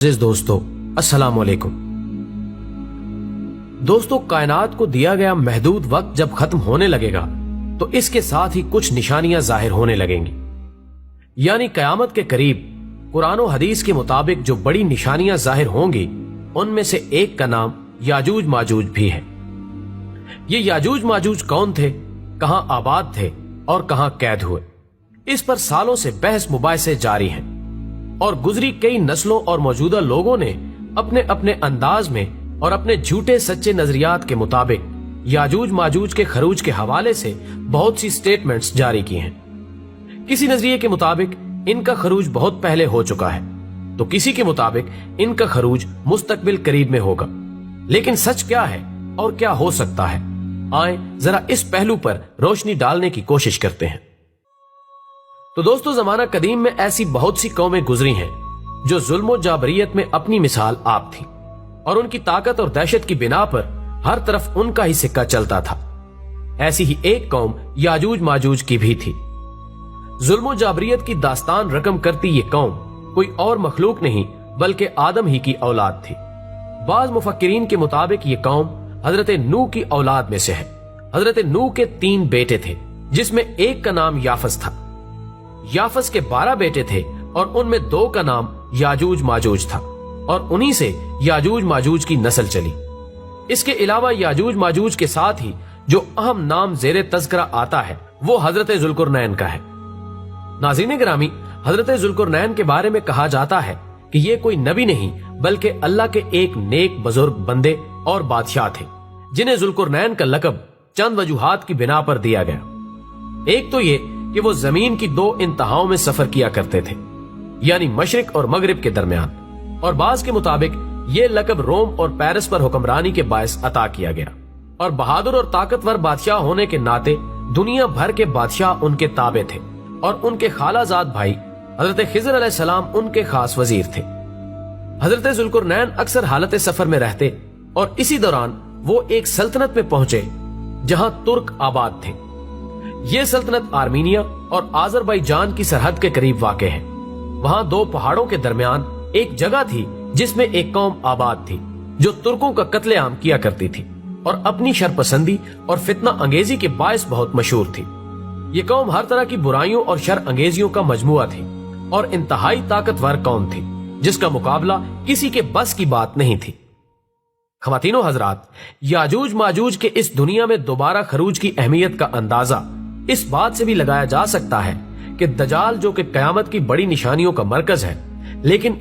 عزیز دوستو السلام علیکم۔ دوستو کائنات کو دیا گیا محدود وقت جب ختم ہونے لگے گا تو اس کے ساتھ ہی کچھ نشانیاں ظاہر ہونے لگیں گی، یعنی قیامت کے قریب قرآن و حدیث کے مطابق جو بڑی نشانیاں ظاہر ہوں گی ان میں سے ایک کا نام یاجوج ماجوج بھی ہے۔ یہ یاجوج ماجوج کون تھے، کہاں آباد تھے اور کہاں قید ہوئے، اس پر سالوں سے بحث مباحثے جاری ہیں اور گزری کئی نسلوں اور موجودہ لوگوں نے اپنے اپنے انداز میں اور اپنے جھوٹے سچے نظریات کے مطابق یاجوج ماجوج کے خروج کے حوالے سے بہت سی سٹیٹمنٹس جاری کی ہیں۔ کسی نظریے کے مطابق ان کا خروج بہت پہلے ہو چکا ہے تو کسی کے مطابق ان کا خروج مستقبل قریب میں ہوگا، لیکن سچ کیا ہے اور کیا ہو سکتا ہے، آئیں ذرا اس پہلو پر روشنی ڈالنے کی کوشش کرتے ہیں۔ تو دوستو زمانہ قدیم میں ایسی بہت سی قومیں گزری ہیں جو ظلم و جابریت میں اپنی مثال آپ تھی اور ان کی طاقت اور دہشت کی بنا پر ہر طرف ان کا ہی سکہ چلتا تھا۔ ایسی ہی ایک قوم یاجوج ماجوج کی بھی تھی۔ ظلم و جابریت کی داستان رقم کرتی یہ قوم کوئی اور مخلوق نہیں بلکہ آدم ہی کی اولاد تھی۔ بعض مفکرین کے مطابق یہ قوم حضرت نوح کی اولاد میں سے ہے۔ حضرت نوح کے 3 بیٹے تھے جس میں ایک کا نام یافس تھا۔ یافس کے 12 بیٹے تھے اور ان میں 2 کا نام یاجوج ماجوج تھا اور انہی سے یاجوج ماجوج کی نسل چلی۔ اس کے علاوہ یاجوج ماجوج کے ساتھ ہی جو اہم نام زیر تذکرہ آتا ہے وہ حضرت ذوالقرنین کا ہے۔ ناظرین گرامی، حضرت ذوالقرنین کے بارے میں کہا جاتا ہے کہ یہ کوئی نبی نہیں بلکہ اللہ کے ایک نیک بزرگ بندے اور بادشاہ تھے جنہیں ذوالقرنین کا لقب چند وجوہات کی بنا پر دیا گیا۔ ایک تو یہ کہ وہ زمین کی 2 انتہاؤں میں سفر کیا کرتے تھے، یعنی مشرق اور مغرب کے درمیان، اور بعض کے مطابق یہ لقب روم اور پیرس پر حکمرانی کے باعث عطا کیا گیا، اور بہادر اور طاقتور بادشاہ ہونے کے ناطے دنیا بھر کے بادشاہ ان کے تابع تھے اور ان کے خالہ زاد بھائی حضرت خضر علیہ السلام ان کے خاص وزیر تھے۔ حضرت ذوالقرنین اکثر حالت سفر میں رہتے اور اسی دوران وہ ایک سلطنت میں پہنچے جہاں ترک آباد تھے۔ یہ سلطنت آرمینیا اور آذربائیجان کی سرحد کے قریب واقع ہے۔ وہاں 2 پہاڑوں کے درمیان ایک جگہ تھی جس میں ایک قوم آباد تھی جو ترکوں کا قتل عام کیا کرتی تھی اور اپنی شرپسندی اور فتنہ انگیزی کے باعث بہت مشہور تھی۔ یہ قوم ہر طرح کی برائیوں اور شر انگیزیوں کا مجموعہ تھی اور انتہائی طاقتور قوم تھی جس کا مقابلہ کسی کے بس کی بات نہیں تھی۔ خواتین و حضرات، یاجوج ماجوج کے اس دنیا میں دوبارہ خروج کی اہمیت کا اندازہ اس بات سے بھی لگایا جا سکتا ہے کہ دجال جو کہ قیامت کی بڑی نشانیوں کا مرکز ہے، لیکن